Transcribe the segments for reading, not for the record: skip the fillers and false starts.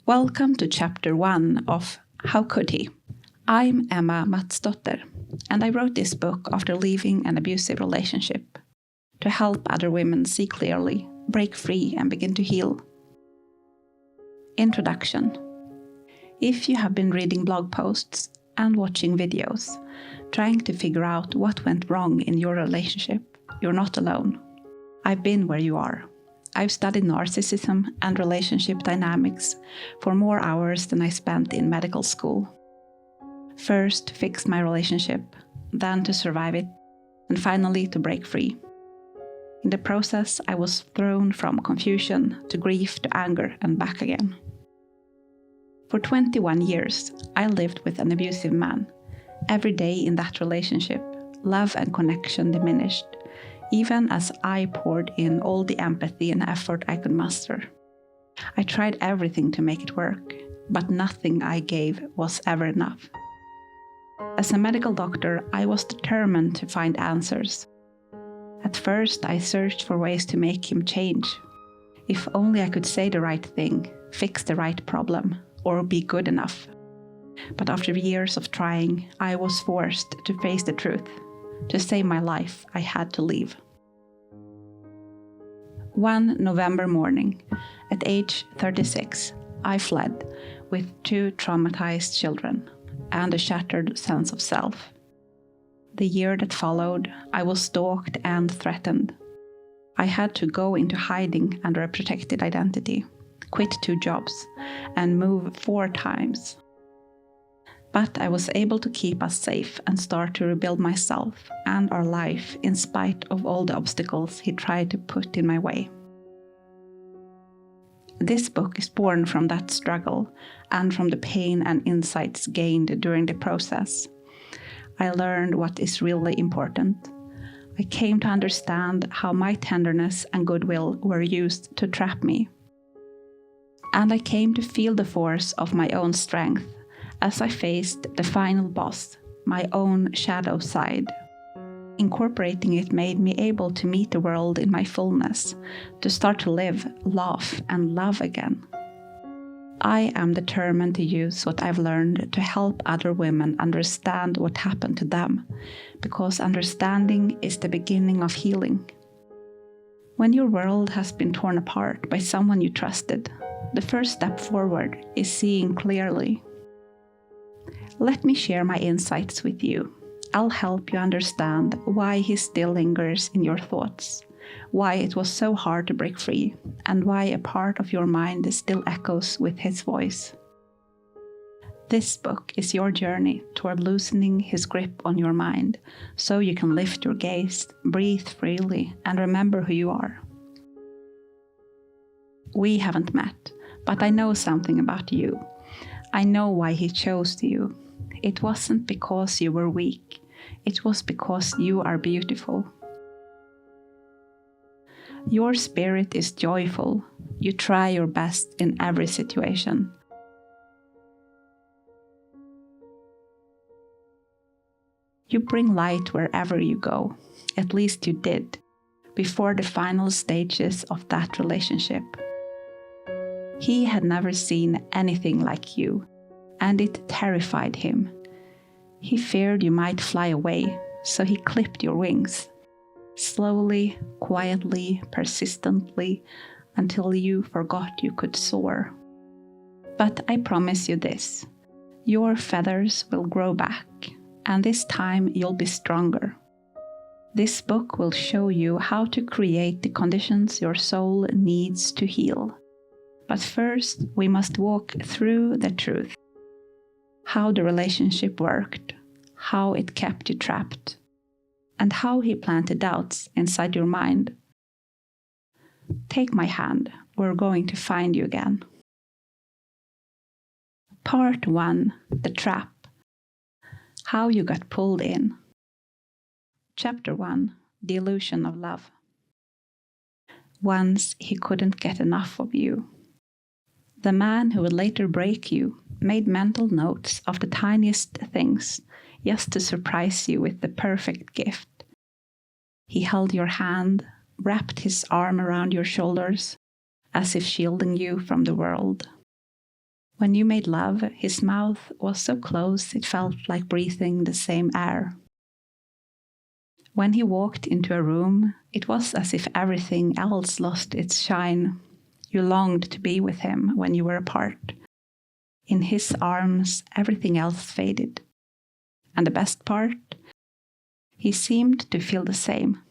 Welcome to Chapter 1 of How Could He? I'm Emma Matsdotter, and I wrote this book after leaving an abusive relationship to help other women see clearly, break free, and begin to heal. Introduction. If you have been reading blog posts and watching videos, trying to figure out what went wrong in your relationship, you're not alone. I've been where you are. I've studied narcissism and relationship dynamics for more hours than I spent in medical school. First to fix my relationship, then to survive it, and finally to break free. In the process, I was thrown from confusion to grief to anger and back again. For 21 years, I lived with an abusive man. Every day in that relationship, love and connection diminished, even as I poured in all the empathy and effort I could muster. I tried everything to make it work, but nothing I gave was ever enough. As a medical doctor, I was determined to find answers. At first, I searched for ways to make him change. If only I could say the right thing, fix the right problem, or be good enough. But after years of trying, I was forced to face the truth. To save my life, I had to leave. One November morning, at age 36, I fled with 2 traumatized children and a shattered sense of self. The year that followed, I was stalked and threatened. I had to go into hiding under a protected identity, quit 2 jobs, and move 4 times. But I was able to keep us safe and start to rebuild myself and our life in spite of all the obstacles he tried to put in my way. This book is born from that struggle and from the pain and insights gained during the process. I learned what is really important. I came to understand how my tenderness and goodwill were used to trap me. And I came to feel the force of my own strength as I faced the final boss, my own shadow side. Incorporating it made me able to meet the world in my fullness, to start to live, laugh, and love again. I am determined to use what I've learned to help other women understand what happened to them, because understanding is the beginning of healing. When your world has been torn apart by someone you trusted, the first step forward is seeing clearly. Let me share my insights with you. I'll help you understand why he still lingers in your thoughts, why it was so hard to break free, and why a part of your mind still echoes with his voice. This book is your journey toward loosening his grip on your mind, so you can lift your gaze, breathe freely, and remember who you are. We haven't met, but I know something about you. I know why he chose you. It wasn't because you were weak. It was because you are beautiful. Your spirit is joyful. You try your best in every situation. You bring light wherever you go. At least you did, before the final stages of that relationship. He had never seen anything like you, and it terrified him. He feared you might fly away, so he clipped your wings, slowly, quietly, persistently, until you forgot you could soar. But I promise you this, your feathers will grow back, and this time you'll be stronger. This book will show you how to create the conditions your soul needs to heal. But first, we must walk through the truth. How the relationship worked, how it kept you trapped, and how he planted doubts inside your mind. Take my hand, we're going to find you again. Part 1, The Trap. How you got pulled in. Chapter 1, The Illusion of Love. Once he couldn't get enough of you. The man who would later break you made mental notes of the tiniest things just to surprise you with the perfect gift. He held your hand, wrapped his arm around your shoulders, as if shielding you from the world. When you made love, his mouth was so close it felt like breathing the same air. When he walked into a room, it was as if everything else lost its shine. You longed to be with him when you were apart. In his arms, everything else faded. And the best part? He seemed to feel the same.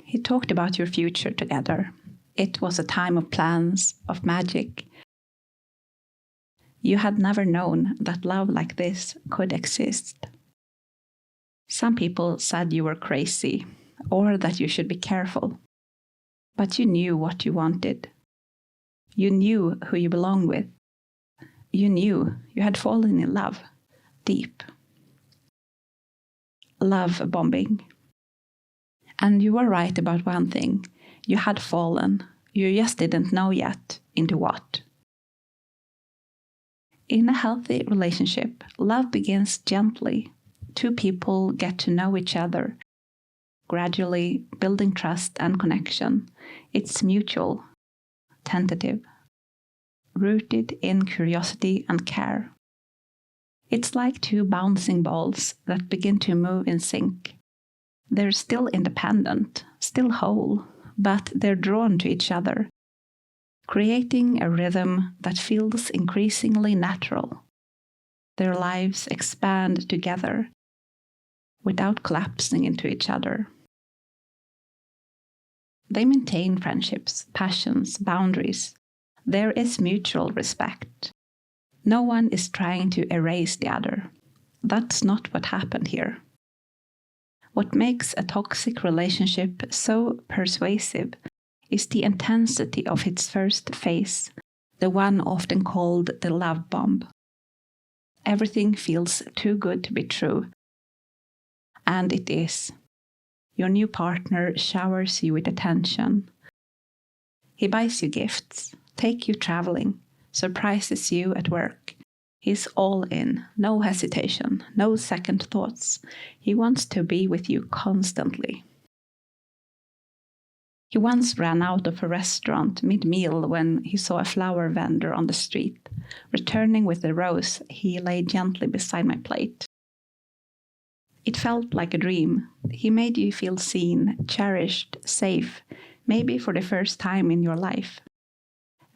He talked about your future together. It was a time of plans, of magic. You had never known that love like this could exist. Some people said you were crazy, or that you should be careful. But you knew what you wanted. You knew who you belonged with. You knew you had fallen in love, deep. Love bombing. And you were right about one thing. You had fallen. You just didn't know yet into what. In a healthy relationship, love begins gently. Two people get to know each other, gradually building trust and connection. It's mutual, tentative, rooted in curiosity and care. It's like two bouncing balls that begin to move in sync. They're still independent, still whole, but they're drawn to each other, creating a rhythm that feels increasingly natural. Their lives expand together without collapsing into each other. They maintain friendships, passions, boundaries. There is mutual respect. No one is trying to erase the other. That's not what happened here. What makes a toxic relationship so persuasive is the intensity of its first phase, the one often called the love bomb. Everything feels too good to be true. And it is. Your new partner showers you with attention. He buys you gifts, takes you traveling, surprises you at work. He's all in, no hesitation, no second thoughts. He wants to be with you constantly. He once ran out of a restaurant mid-meal when he saw a flower vendor on the street. Returning with a rose, he lay gently beside my plate. It felt like a dream. He made you feel seen, cherished, safe, maybe for the first time in your life.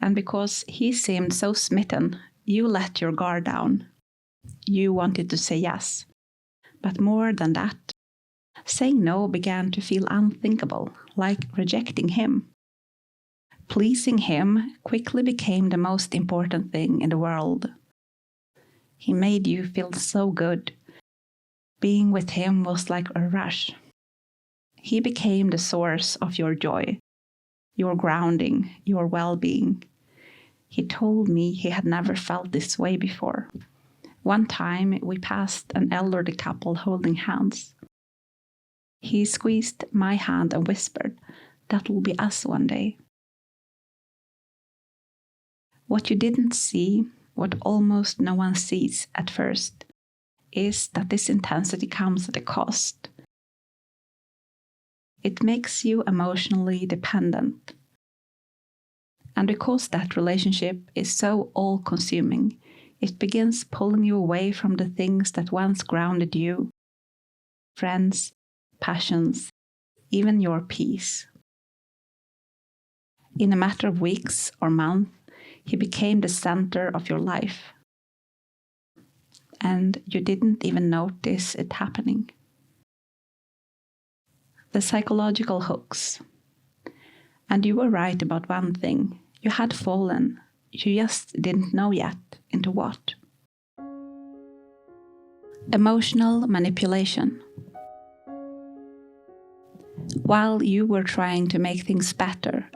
And because he seemed so smitten, you let your guard down. You wanted to say yes. But more than that, saying no began to feel unthinkable, like rejecting him. Pleasing him quickly became the most important thing in the world. He made you feel so good. Being with him was like a rush. He became the source of your joy, your grounding, your well-being. He told me he had never felt this way before. One time we passed an elderly couple holding hands. He squeezed my hand and whispered, "That will be us one day." What you didn't see, what almost no one sees at first, is that this intensity comes at a cost. It makes you emotionally dependent. And because that relationship is so all-consuming, it begins pulling you away from the things that once grounded you, friends, passions, even your peace. In a matter of weeks or months, he became the center of your life. And you didn't even notice it happening. The psychological hooks. And you were right about one thing. You had fallen. You just didn't know yet into what. Emotional manipulation. While you were trying to make things better,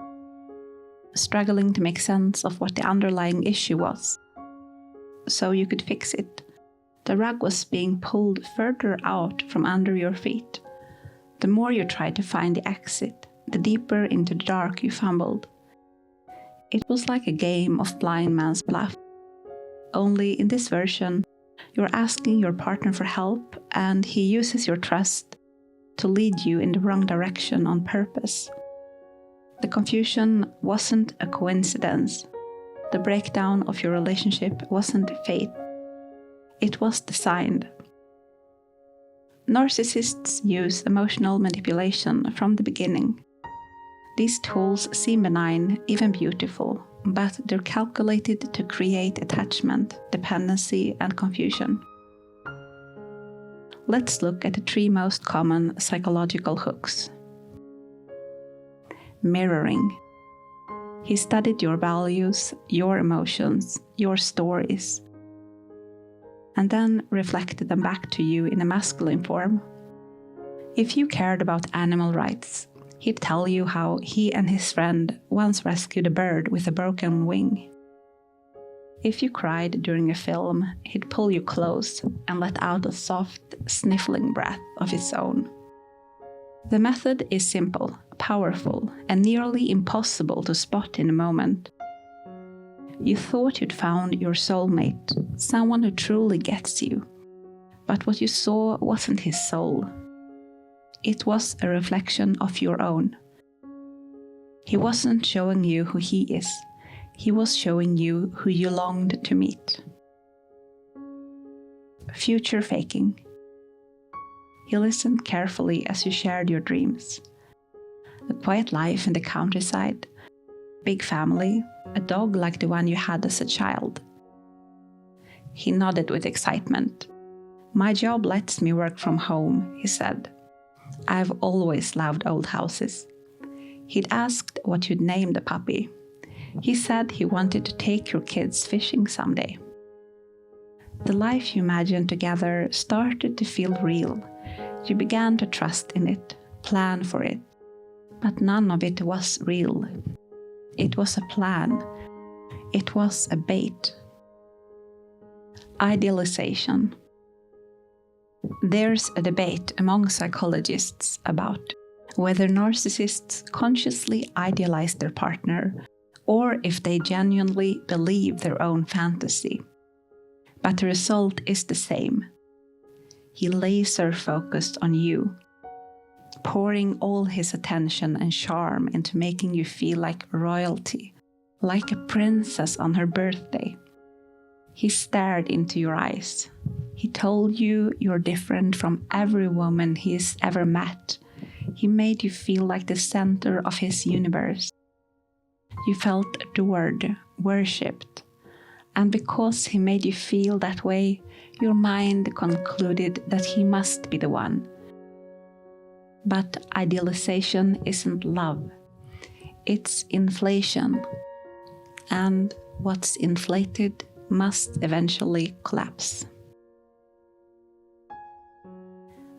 struggling to make sense of what the underlying issue was, so you could fix it, the rug was being pulled further out from under your feet. The more you tried to find the exit, the deeper into the dark you fumbled. It was like a game of blind man's bluff. Only in this version, you're asking your partner for help, and he uses your trust to lead you in the wrong direction on purpose. The confusion wasn't a coincidence. The breakdown of your relationship wasn't fate. It was designed. Narcissists use emotional manipulation from the beginning. These tools seem benign, even beautiful, but they're calculated to create attachment, dependency, and confusion. Let's look at the 3 most common psychological hooks. Mirroring. He studied your values, your emotions, your stories, and then reflected them back to you in a masculine form. If you cared about animal rights, he'd tell you how he and his friend once rescued a bird with a broken wing. If you cried during a film, he'd pull you close and let out a soft, sniffling breath of his own. The method is simple, powerful, and nearly impossible to spot in a moment. You thought you'd found your soulmate, someone who truly gets you, but what you saw wasn't his soul. It was a reflection of your own. He wasn't showing you who he is. He was showing you who you longed to meet. Future faking. He listened carefully as you shared your dreams. A quiet life in the countryside, big family, a dog like the one you had as a child. He nodded with excitement. "My job lets me work from home," he said. "I've always loved old houses." He'd asked what you'd name the puppy. He said he wanted to take your kids fishing someday. The life you imagined together started to feel real. You began to trust in it, plan for it. But none of it was real. It was a plan. It was a bait. Idealization. There's a debate among psychologists about whether narcissists consciously idealize their partner or if they genuinely believe their own fantasy. But the result is the same. He laser-focused on you, pouring all his attention and charm into making you feel like royalty, like a princess on her birthday. He stared into your eyes. He told you you're different from every woman he's ever met. He made you feel like the center of his universe. You felt adored, worshipped. And because he made you feel that way, your mind concluded that he must be the one. But idealization isn't love. It's inflation. And what's inflated must eventually collapse.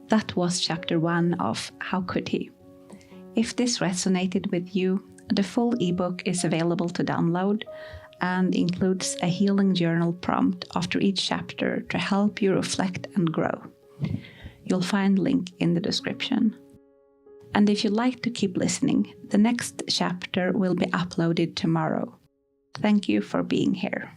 That was chapter 1 of How Could He? If this resonated with you, the full ebook is available to download and includes a healing journal prompt after each chapter to help you reflect and grow. You'll find the link in the description. And if you'd like to keep listening, the next chapter will be uploaded tomorrow. Thank you for being here.